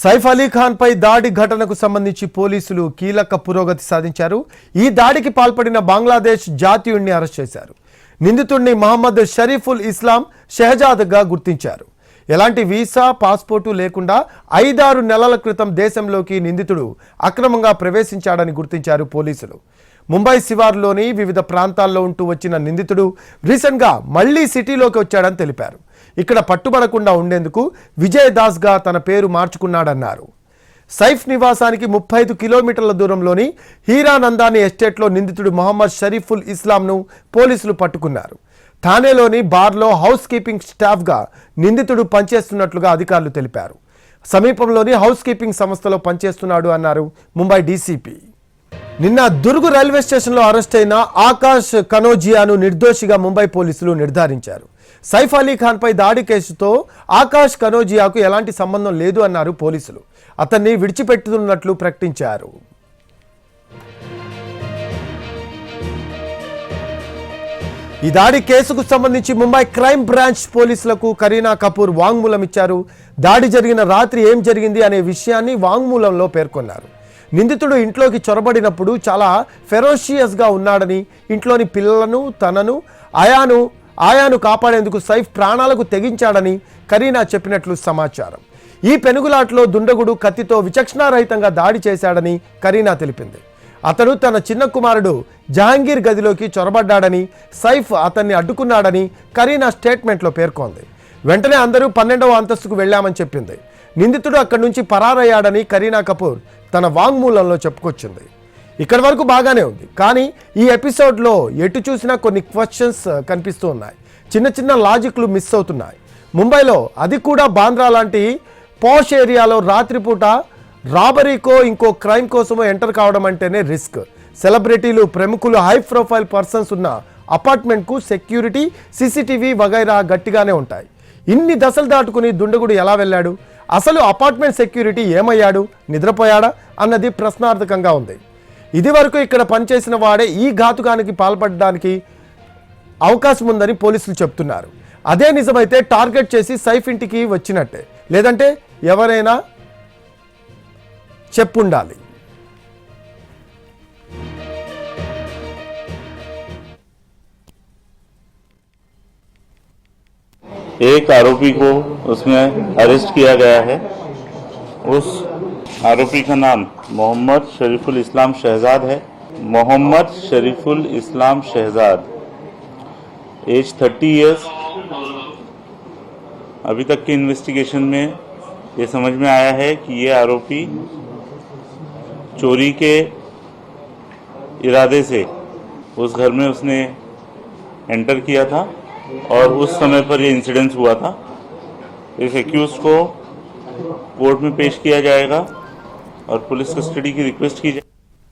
సైఫ్ అలీ ఖాన్ పై దాడి ఘటనకు సంబంధించి పోలీసులు కీలక పురోగతి సాధించారు. ఈ దాడికి పాల్పడిన బంగ్లాదేశ్ జాతీయుడిని అరెస్ట్ చేశారు. నిందితుడిని మహమ్మద్ షరీఫుల్ ఇస్లాం షెహజాద్గా గుర్తించారు. ఎలాంటి వీసా పాస్పోర్టు లేకుండా 5-6 నెలల క్రితం దేశంలోకి నిందితుడు అక్రమంగా ప్రవేశించాడని గుర్తించారు పోలీసులు. ముంబై శివార్లోని వివిధ ప్రాంతాల్లో ఉంటూ వచ్చిన నిందితుడు రీసెంట్గా మళ్లీ సిటీలోకి వచ్చాడని తెలిపారు. ఇక్కడ పట్టుబడకుండా ఉండేందుకు విజయ్ దాస్గా తన పేరు మార్చుకున్నాడన్నారు. సైఫ్ నివాసానికి 35 కిలోమీటర్ల దూరంలోని హీరానందాని ఎస్టేట్లో నిందితుడు మహమ్మద్ షరీఫుల్ ఇస్లాంను పోలీసులు పట్టుకున్నారు. థానేలోని బార్లో హౌస్ కీపింగ్ స్టాఫ్గా నిందితుడు పనిచేస్తున్నట్లుగా అధికారులు తెలిపారు. సమీపంలోని హౌస్ కీపింగ్ సంస్థలో పనిచేస్తున్నాడు అన్నారు ముంబై డీసీపీ. నిన్న దుర్గ్ రైల్వే స్టేషన్లో అరెస్ట్ అయిన ఆకాష్ కనోజియాను నిర్దోషిగా ముంబై పోలీసులు నిర్ధారించారు. సైఫ్ అలీ ఖాన్ పై దాడి కేసుతో ఆకాష్ కనోజియాకు ఎలాంటి సంబంధం లేదు అన్నారు పోలీసులు. అతన్ని విడిచిపెట్టుతున్నట్లు ప్రకటించారు. ఈ దాడి కేసుకు సంబంధించి ముంబై క్రైమ్ బ్రాంచ్ పోలీసులకు కరీనా కపూర్ వాంగ్మూలం ఇచ్చారు. దాడి జరిగిన రాత్రి ఏం జరిగింది అనే విషయాన్ని వాంగ్మూలంలో పేర్కొన్నారు. నిందితుడు ఇంట్లోకి చొరబడినప్పుడు చాలా ఫెరోషియస్గా ఉన్నాడని, ఇంట్లోని పిల్లలను తనను ఆయాను కాపాడేందుకు సైఫ్ ప్రాణాలకు తెగించాడని కరీనా చెప్పినట్లు సమాచారం. ఈ పెనుగులాట్లో దుండగుడు కత్తితో విచక్షణారహితంగా దాడి చేశాడని కరీనా తెలిపింది. అతడు తన చిన్న కుమారుడు జహాంగీర్ గదిలోకి చొరబడ్డాడని, సైఫ్ అతన్ని అడ్డుకున్నాడని కరీనా స్టేట్మెంట్లో పేర్కొంది. వెంటనే అందరూ 12వ అంతస్తుకు వెళ్లామని చెప్పింది. నిందితుడు అక్కడి నుంచి పరారయ్యాడని కరీనా కపూర్ తన వాంగ్మూలంలో చెప్పుకొచ్చింది. ఇక్కడి వరకు బాగానే ఉంది, కానీ ఈ ఎపిసోడ్లో ఎటు చూసినా కొన్ని క్వశ్చన్స్ కనిపిస్తూ ఉన్నాయి. చిన్న చిన్న లాజిక్లు మిస్ అవుతున్నాయి. ముంబైలో, అది కూడా బాంద్రా లాంటి పాష్ ఏరియాలో రాత్రిపూట రాబరీకో ఇంకో క్రైమ్ కోసమో ఎంటర్ కావడం అంటేనే రిస్క్. సెలబ్రిటీలు, ప్రముఖులు, హై ప్రొఫైల్ పర్సన్స్ ఉన్న అపార్ట్మెంట్కు సెక్యూరిటీ, సీసీటీవీ వగైరా గట్టిగానే ఉంటాయి. ఇన్ని దశలు దాటుకుని దుండగుడు ఎలా వెళ్ళాడు? అసలు అపార్ట్మెంట్ సెక్యూరిటీ ఏమయ్యాడు? నిద్రపోయాడా అన్నది ప్రశ్నార్థకంగా ఉంది. ఇది వరకు ఇక్కడ పనిచేసిన వాడే ఈ ఘాతుకానికి పాల్పడడానికి అవకాశం ఉందని పోలీసులు చెప్తున్నారు. అదే నిజమైతే టార్గెట్ చేసి సైఫ్ ఇంటికి వచ్చినట్టే, లేదంటే ఎవరైనా చెప్పుండాలి. एक आरोपी को उसमें अरेस्ट किया गया है। उस आरोपी का नाम मोहम्मद शरीफुल इस्लाम शहजाद है। मोहम्मद शरीफुल इस्लाम शहजाद, एज 30 इयर्स। अभी तक की इन्वेस्टिगेशन में ये समझ में आया है कि ये आरोपी चोरी के इरादे से उस घर में उसने एंटर किया था और उस समय पर ये इंसिडेंस हुआ था। इस एक्यूज को कोर्ट में पेश किया जाएगा और पुलिस कस्टडी की रिक्वेस्ट की जाए।